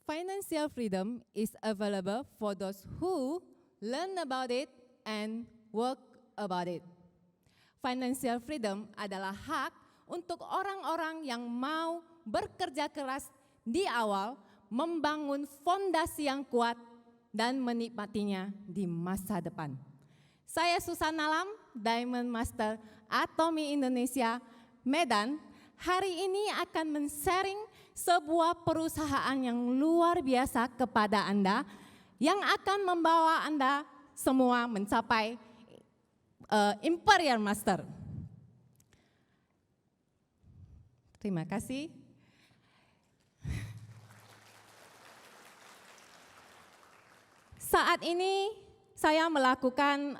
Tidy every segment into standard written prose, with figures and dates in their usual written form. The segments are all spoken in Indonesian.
Financial freedom is available for those who learn about it and work about it. Financial freedom adalah hak untuk orang-orang yang mau bekerja keras di awal, membangun fondasi yang kuat, dan menikmatinya di masa depan. Saya Susan Alam, Diamond Master Atomy Indonesia, Medan, hari ini akan men-sharing sebuah perusahaan yang luar biasa kepada Anda yang akan membawa Anda semua mencapai Imperial Master. Terima kasih. Saat ini saya melakukan,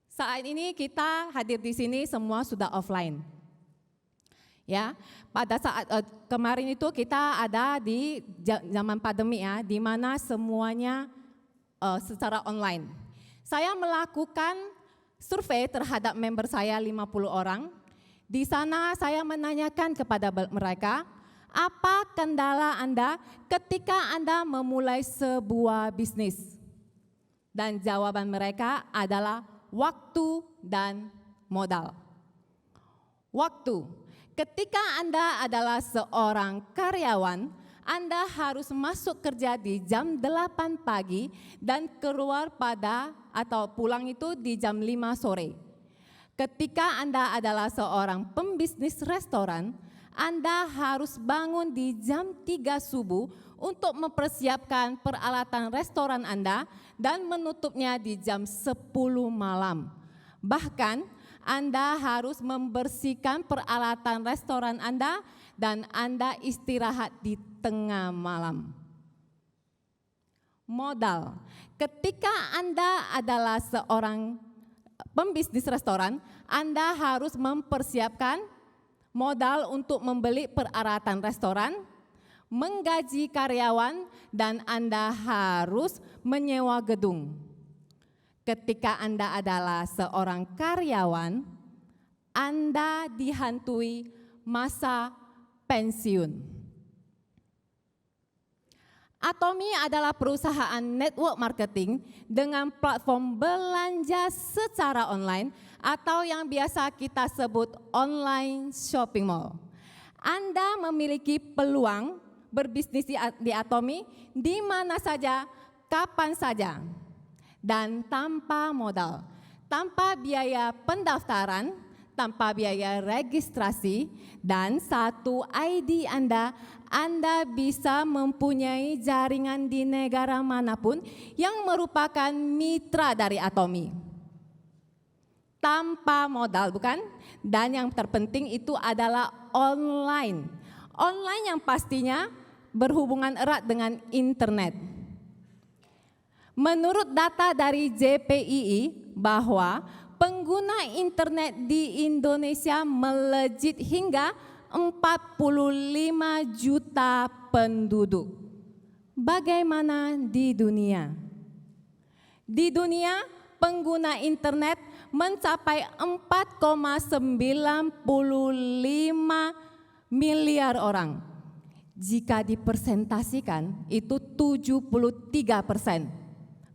saat ini kita hadir di sini semua sudah offline. Ya, pada saat kemarin itu kita ada di zaman pandemi ya, di mana semuanya secara online. Saya melakukan survei terhadap member saya 50 orang. Di sana saya menanyakan kepada mereka, apa kendala Anda ketika Anda memulai sebuah bisnis? Dan jawaban mereka adalah waktu dan modal. Waktu. Ketika Anda adalah seorang karyawan, Anda harus masuk kerja di jam 8 pagi dan keluar atau pulang itu di jam 5 sore. Ketika Anda adalah seorang pembisnis restoran, Anda harus bangun di jam 3 subuh untuk mempersiapkan peralatan restoran Anda dan menutupnya di jam 10 malam. Bahkan Anda harus membersihkan peralatan restoran Anda dan Anda istirahat di tengah malam. Modal. Ketika Anda adalah seorang pembisnis restoran, Anda harus mempersiapkan modal untuk membeli peralatan restoran, menggaji karyawan, dan Anda harus menyewa gedung. Ketika Anda adalah seorang karyawan, Anda dihantui masa pensiun. Atomy adalah perusahaan network marketing dengan platform belanja secara online atau yang biasa kita sebut online shopping mall. Anda memiliki peluang berbisnis di Atomy di mana saja, kapan saja, dan tanpa modal, tanpa biaya pendaftaran, tanpa biaya registrasi, dan satu ID Anda bisa mempunyai jaringan di negara manapun yang merupakan mitra dari Atomy. Tanpa modal, bukan? Dan yang terpenting itu adalah online. Online yang pastinya berhubungan erat dengan internet. Menurut data dari JPII bahwa pengguna internet di Indonesia melejit hingga 45 juta penduduk. Bagaimana di dunia? Di dunia, pengguna internet mencapai 4,95 miliar orang. Jika dipersentasikan, itu 73%.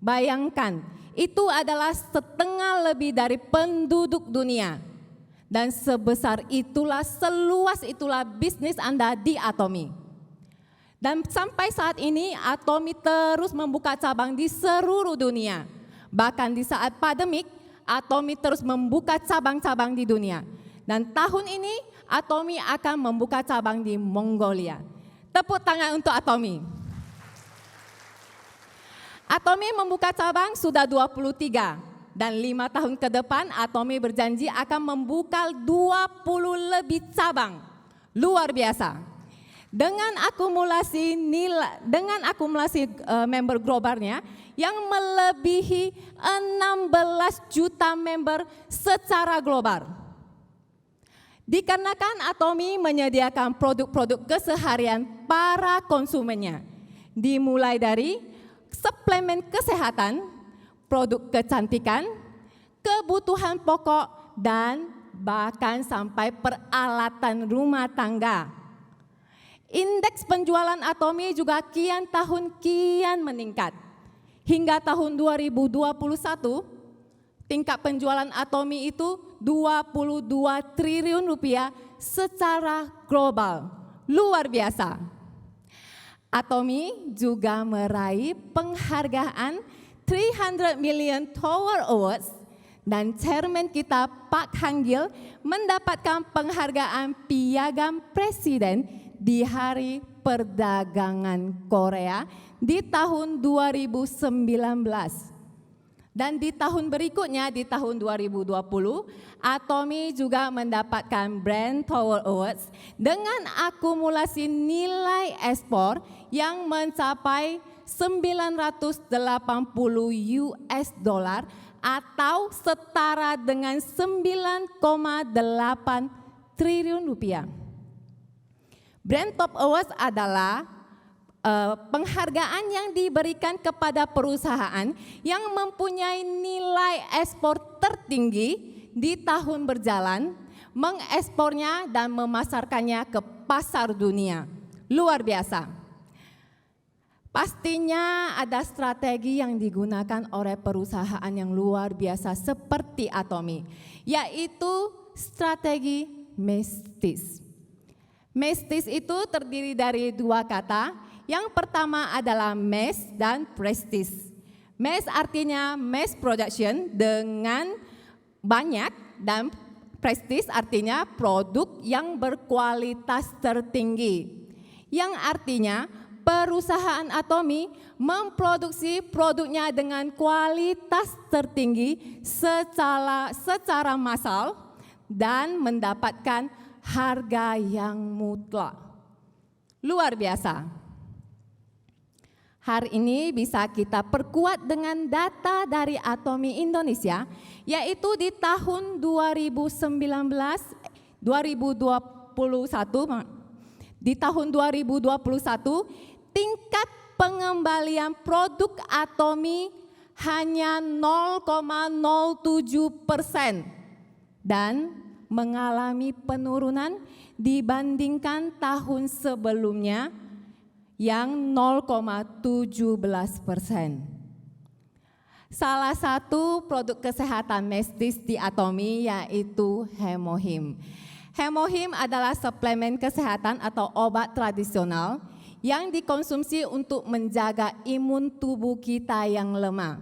Bayangkan, itu adalah setengah lebih dari penduduk dunia. Dan sebesar itulah, seluas itulah bisnis Anda di Atomy. Dan sampai saat ini Atomy terus membuka cabang di seluruh dunia. Bahkan di saat pandemik, Atomy terus membuka cabang-cabang di dunia. Dan tahun ini Atomy akan membuka cabang di Mongolia. Tepuk tangan untuk Atomy. Atomy membuka cabang sudah 23 dan 5 tahun ke depan Atomy berjanji akan membuka 20 lebih cabang. Luar biasa. Dengan akumulasi member globalnya yang melebihi 16 juta member secara global. Dikarenakan Atomy menyediakan produk-produk keseharian para konsumennya, dimulai dari suplemen kesehatan, produk kecantikan, kebutuhan pokok, dan bahkan sampai peralatan rumah tangga. Indeks penjualan Atomy juga kian tahun kian meningkat. Hingga tahun 2021, tingkat penjualan Atomy itu 22 triliun rupiah secara global. Luar biasa. Atomy juga meraih penghargaan 300 Million Tower Awards dan chairman kita Pak Hang Gil mendapatkan penghargaan Piagam Presiden di Hari Perdagangan Korea di tahun 2019. Dan di tahun berikutnya, di tahun 2020, Atomy juga mendapatkan Brand Power Awards dengan akumulasi nilai ekspor yang mencapai 980 US dollar atau setara dengan 9,8 triliun rupiah. Brand Top Awards adalah penghargaan yang diberikan kepada perusahaan yang mempunyai nilai ekspor tertinggi di tahun berjalan, mengekspornya dan memasarkannya ke pasar dunia. Luar biasa. Pastinya ada strategi yang digunakan oleh perusahaan yang luar biasa seperti Atomy, yaitu strategi Mestis. Mestis itu terdiri dari dua kata. Yang pertama adalah mass dan prestige. Mass artinya mass production dengan banyak dan prestige artinya produk yang berkualitas tertinggi. Yang artinya perusahaan Atomy memproduksi produknya dengan kualitas tertinggi secara massal dan mendapatkan harga yang mutlak. Luar biasa. Hari ini bisa kita perkuat dengan data dari Atomy Indonesia, yaitu di tahun 2021, di tahun 2021, tingkat pengembalian produk Atomy hanya 0,07% dan mengalami penurunan dibandingkan tahun sebelumnya yang 0,17%. Salah satu produk kesehatan Mestis di Atomy yaitu Hemohim. Hemohim adalah suplemen kesehatan atau obat tradisional yang dikonsumsi untuk menjaga imun tubuh kita yang lemah.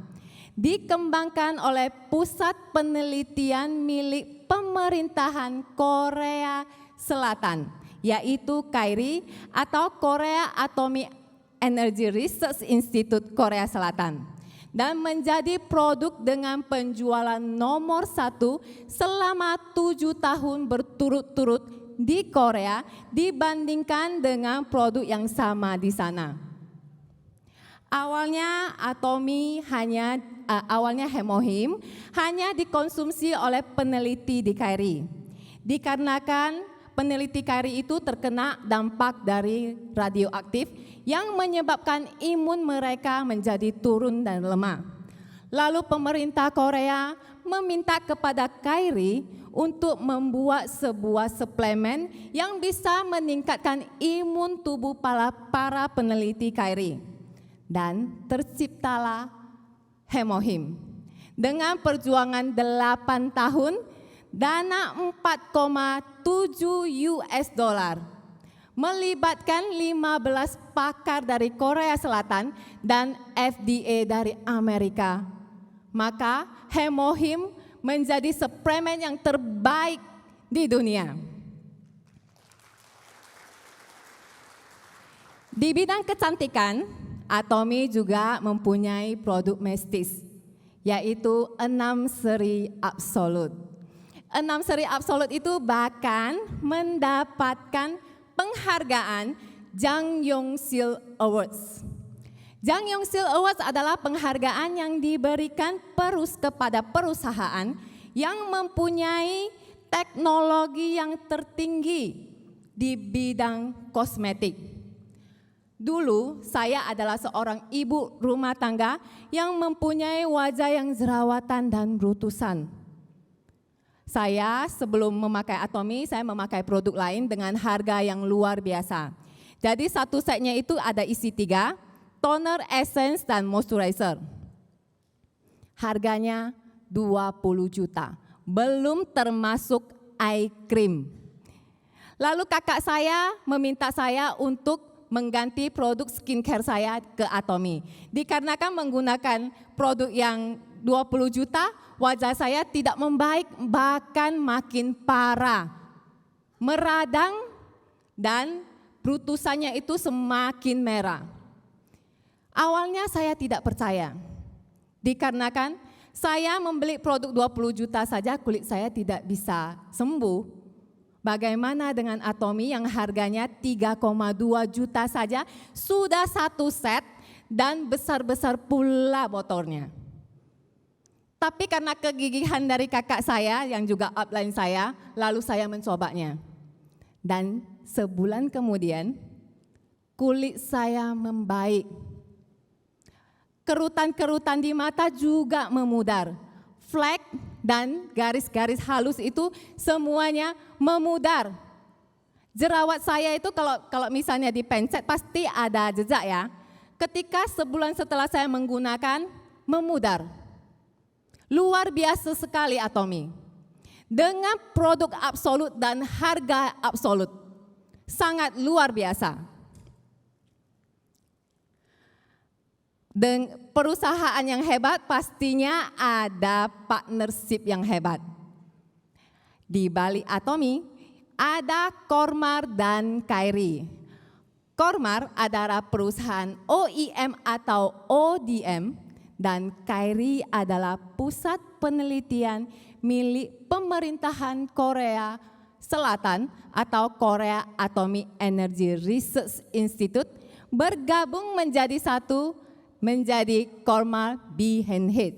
Dikembangkan oleh Pusat Penelitian milik Pemerintahan Korea Selatan, yaitu KAIRI atau Korea Atomic Energy Research Institute Korea Selatan, dan menjadi produk dengan penjualan nomor 1 selama 7 tahun berturut-turut di Korea dibandingkan dengan produk yang sama di sana. Awalnya Hemohim hanya dikonsumsi oleh peneliti di KAIRI, dikarenakan peneliti KAIRI itu terkena dampak dari radioaktif yang menyebabkan imun mereka menjadi turun dan lemah. Lalu pemerintah Korea meminta kepada KAIRI untuk membuat sebuah suplemen yang bisa meningkatkan imun tubuh para peneliti KAIRI. Dan terciptalah Hemohim. Dengan perjuangan 8 tahun, dana 4,7 US dollar, melibatkan 15 pakar dari Korea Selatan dan FDA dari Amerika. Maka Hemohim menjadi suplemen yang terbaik di dunia. Di bidang kecantikan, Atomy juga mempunyai produk Mestis, yaitu 6 seri absolut. 6 seri absolut itu bahkan mendapatkan penghargaan Jang Yong-sil Awards. Jang Yong-sil Awards adalah penghargaan yang diberikan kepada perusahaan yang mempunyai teknologi yang tertinggi di bidang kosmetik. Dulu saya adalah seorang ibu rumah tangga yang mempunyai wajah yang jerawatan dan berutusan. Saya sebelum memakai Atomy, saya memakai produk lain dengan harga yang luar biasa. Jadi satu setnya itu ada isi 3, toner, essence, dan moisturizer. Harganya 20 juta, belum termasuk eye cream. Lalu kakak saya meminta saya untuk mengganti produk skincare saya ke Atomy. Dikarenakan menggunakan produk yang 20 juta, wajah saya tidak membaik, bahkan makin parah. Meradang dan brutusannya itu semakin merah. Awalnya saya tidak percaya, dikarenakan saya membeli produk 20 juta saja kulit saya tidak bisa sembuh. Bagaimana dengan Atomy yang harganya 3,2 juta saja sudah satu set dan besar-besar pula botolnya. Tapi karena kegigihan dari kakak saya yang juga upline saya, lalu saya mencobanya. Dan sebulan kemudian kulit saya membaik. Kerutan-kerutan di mata juga memudar. Flek dan garis-garis halus itu semuanya memudar. Jerawat saya itu kalau misalnya dipencet pasti ada jejak ya. Ketika sebulan setelah saya menggunakan, memudar. Luar biasa sekali Atomy. Dengan produk absolut dan harga absolut. Sangat luar biasa. Dan perusahaan yang hebat pastinya ada partnership yang hebat. Di balik Atomy ada Kormar dan Kyrie. Kormar adalah perusahaan OEM atau ODM dan Kyrie adalah pusat penelitian milik pemerintahan Korea Selatan atau Korea Atomic Energy Research Institute bergabung menjadi satu menjadi Kormar BH.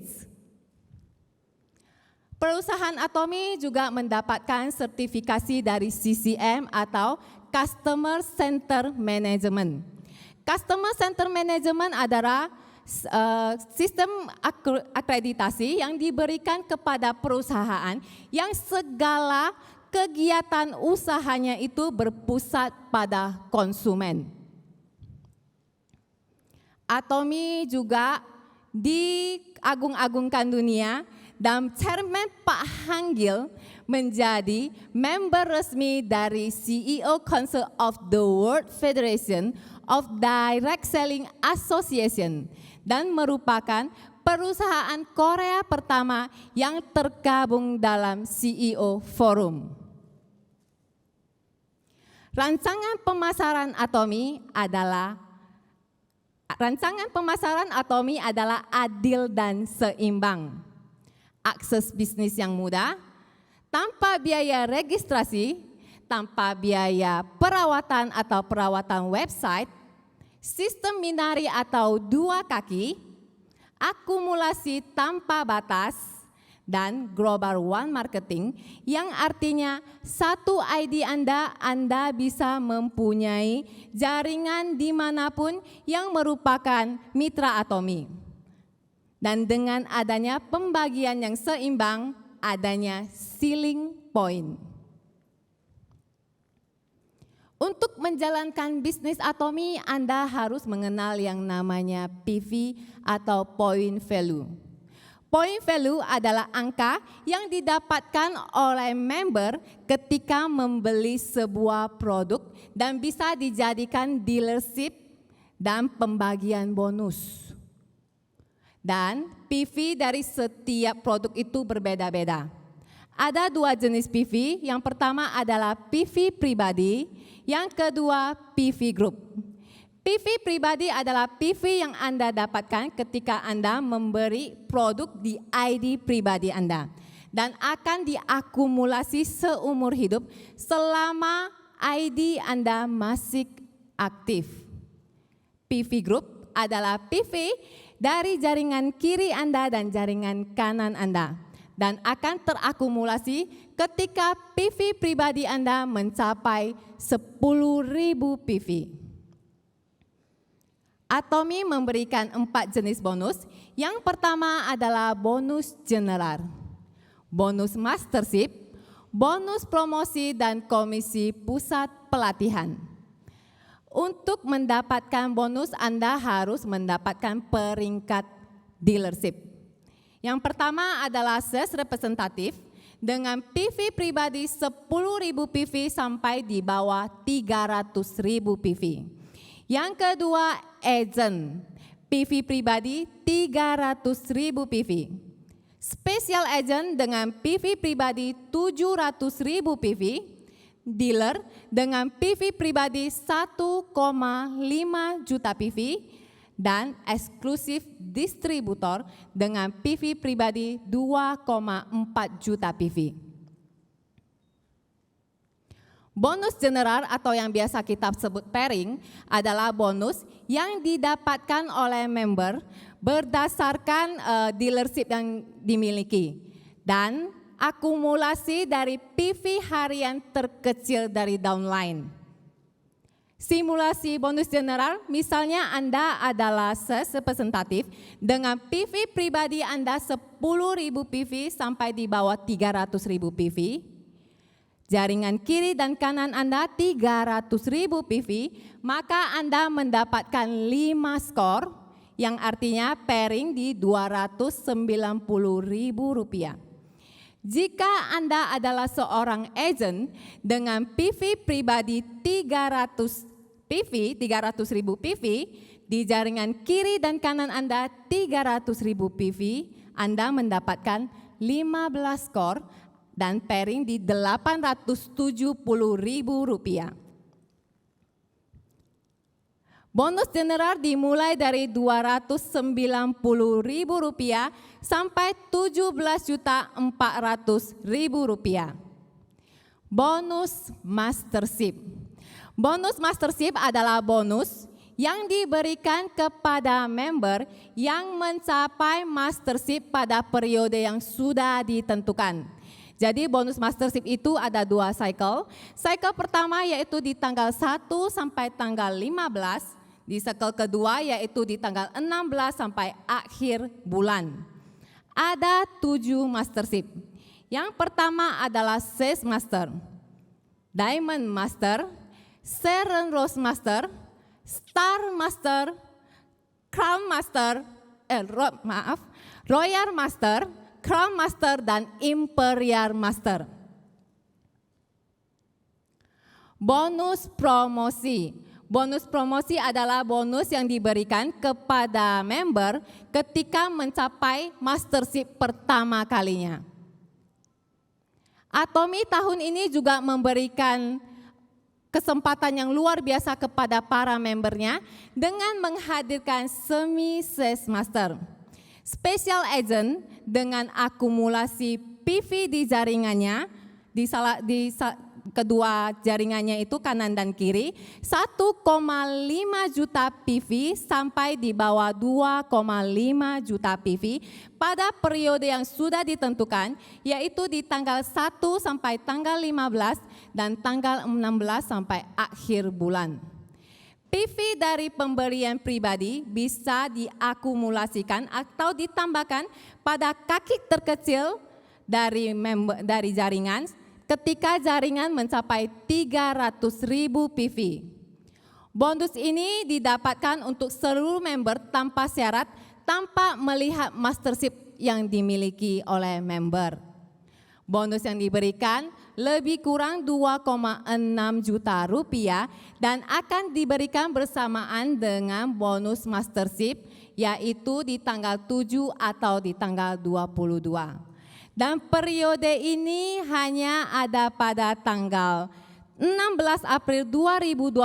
Perusahaan Atomy juga mendapatkan sertifikasi dari CCM atau Customer Center Management. Customer Center Management adalah sistem akreditasi yang diberikan kepada perusahaan yang segala kegiatan usahanya itu berpusat pada konsumen. Atomy juga diagung-agungkan dunia dan Chairman Pak Hang-gil menjadi member resmi dari CEO Council of the World Federation of Direct Selling Association dan merupakan perusahaan Korea pertama yang tergabung dalam CEO Forum. Rancangan pemasaran Atomy adalah adil dan seimbang. Akses bisnis yang mudah, tanpa biaya registrasi, tanpa biaya perawatan atau perawatan website, sistem binari atau 2 kaki, akumulasi tanpa batas, dan Global One Marketing yang artinya satu ID Anda bisa mempunyai jaringan dimanapun yang merupakan mitra Atomy. Dan dengan adanya pembagian yang seimbang, adanya ceiling point. Untuk menjalankan bisnis Atomy, Anda harus mengenal yang namanya PV atau point value. Point value adalah angka yang didapatkan oleh member ketika membeli sebuah produk dan bisa dijadikan dealership dan pembagian bonus. Dan PV dari setiap produk itu berbeda-beda. Ada 2 jenis PV, yang pertama adalah PV pribadi, yang kedua PV group. PV pribadi adalah PV yang Anda dapatkan ketika Anda memberi produk di ID pribadi Anda dan akan diakumulasi seumur hidup selama ID Anda masih aktif. PV group adalah PV dari jaringan kiri Anda dan jaringan kanan Anda dan akan terakumulasi ketika PV pribadi Anda mencapai 10.000 PV. Atomy memberikan 4 jenis bonus. Yang pertama adalah bonus general, bonus mastership, bonus promosi, dan komisi pusat pelatihan. Untuk mendapatkan bonus, Anda harus mendapatkan peringkat dealership. Yang pertama adalah sales representatif dengan PV pribadi 10.000 PV sampai di bawah 300.000 PV. Yang kedua, agent PV pribadi 300.000 PV. Special agent dengan PV pribadi 700.000 PV. Dealer dengan PV pribadi 1,5 juta PV. Dan eksklusif distributor dengan PV pribadi 2,4 juta PV. Bonus general atau yang biasa kita sebut pairing adalah bonus yang didapatkan oleh member berdasarkan dealership yang dimiliki dan akumulasi dari PV harian terkecil dari downline. Simulasi bonus general, misalnya Anda adalah sales representatif dengan PV pribadi Anda 10.000 PV sampai di bawah 300.000 PV. Jaringan kiri dan kanan Anda 300.000 PV, maka Anda mendapatkan 5 skor yang artinya pairing di Rp290.000. Jika Anda adalah seorang agent dengan PV pribadi 300.000 PV, di jaringan kiri dan kanan Anda 300.000 PV, Anda mendapatkan 15 skor dan pairing di Rp870.000. Bonus general dimulai dari Rp290.000 sampai Rp17.400.000. Bonus mastership. Bonus mastership adalah bonus yang diberikan kepada member yang mencapai mastership pada periode yang sudah ditentukan. Jadi bonus mastership itu ada 2 cycle. Cycle pertama yaitu di tanggal 1 sampai tanggal 15. Di cycle kedua yaitu di tanggal 16 sampai akhir bulan. Ada 7 mastership. Yang pertama adalah Sales Master, Diamond Master, Sharon Rose Master, Star Master, Crown Master, Royal Master, Crown Master, dan Imperial Master. Bonus promosi. Bonus promosi adalah bonus yang diberikan kepada member ketika mencapai mastership pertama kalinya. Atomy tahun ini juga memberikan kesempatan yang luar biasa kepada para membernya dengan menghadirkan semi sales master. Special agent dengan akumulasi PV di jaringannya, kedua jaringannya itu kanan dan kiri, 1,5 juta PV sampai di bawah 2,5 juta PV pada periode yang sudah ditentukan, yaitu di tanggal 1 sampai tanggal 15 dan tanggal 16 sampai akhir bulan. PV dari pemberian pribadi bisa diakumulasikan atau ditambahkan pada kaki terkecil dari jaringan ketika jaringan mencapai 300.000 PV. Bonus ini didapatkan untuk seluruh member tanpa syarat, tanpa melihat mastership yang dimiliki oleh member. Bonus yang diberikan lebih kurang 2,6 juta rupiah dan akan diberikan bersamaan dengan bonus mastership, yaitu di tanggal 7 atau di tanggal 22. Dan periode ini hanya ada pada tanggal 16 April 2022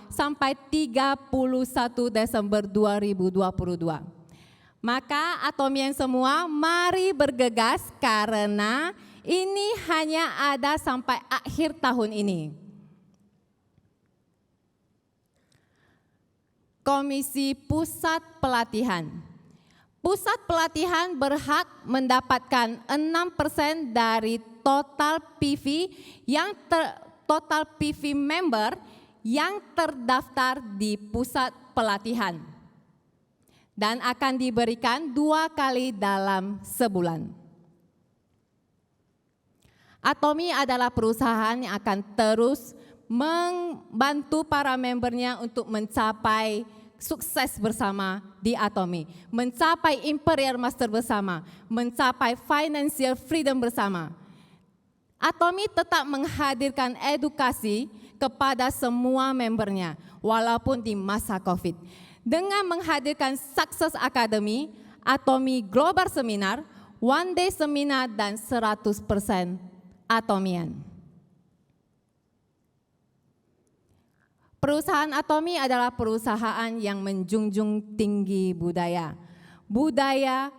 sampai 31 Desember 2022. Maka Atomian semua, mari bergegas karena ini hanya ada sampai akhir tahun ini. Komisi Pusat Pelatihan. Pusat pelatihan berhak mendapatkan 6% dari total PV total PV member yang terdaftar di pusat pelatihan dan akan diberikan 2 kali dalam sebulan. Atomy adalah perusahaan yang akan terus membantu para membernya untuk mencapai sukses bersama di Atomy, mencapai Imperial Master bersama, mencapai financial freedom bersama. Atomy tetap menghadirkan edukasi kepada semua membernya, walaupun di masa COVID. Dengan menghadirkan Success Academy, Atomy Global Seminar, One Day Seminar, dan 100% Atomian. Perusahaan Atomy adalah perusahaan yang menjunjung tinggi budaya. Budaya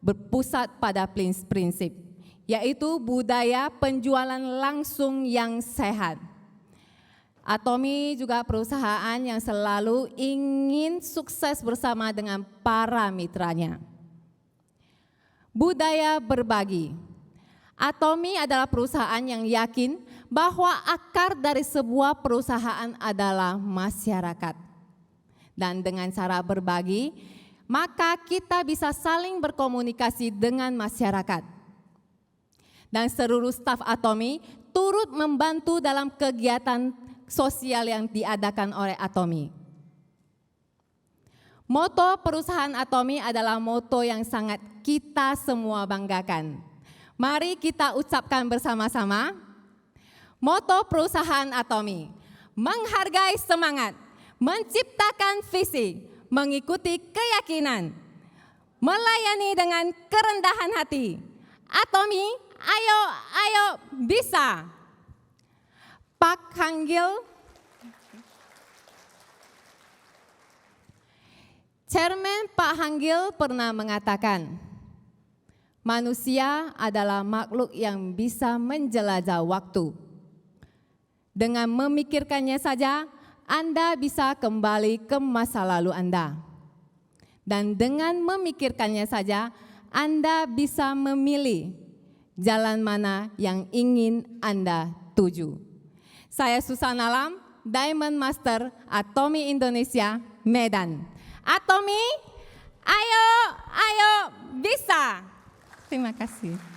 berpusat pada prinsip, yaitu budaya penjualan langsung yang sehat. Atomy juga perusahaan yang selalu ingin sukses bersama dengan para mitranya. Budaya berbagi. Atomy adalah perusahaan yang yakin bahwa akar dari sebuah perusahaan adalah masyarakat. Dan dengan cara berbagi, maka kita bisa saling berkomunikasi dengan masyarakat. Dan seluruh staf Atomy turut membantu dalam kegiatan sosial yang diadakan oleh Atomy. Moto perusahaan Atomy adalah moto yang sangat kita semua banggakan. Mari kita ucapkan bersama-sama. Moto perusahaan Atomy, menghargai semangat, menciptakan visi, mengikuti keyakinan, melayani dengan kerendahan hati. Atomy, ayo, ayo, bisa. Pak Hanggil, Chairman Pak Hanggil pernah mengatakan, manusia adalah makhluk yang bisa menjelajah waktu. Dengan memikirkannya saja, Anda bisa kembali ke masa lalu Anda. Dan dengan memikirkannya saja, Anda bisa memilih jalan mana yang ingin Anda tuju. Saya Susana Lam, Diamond Master Atomy Indonesia, Medan. Atomy, ayo, ayo, bisa. Terima kasih.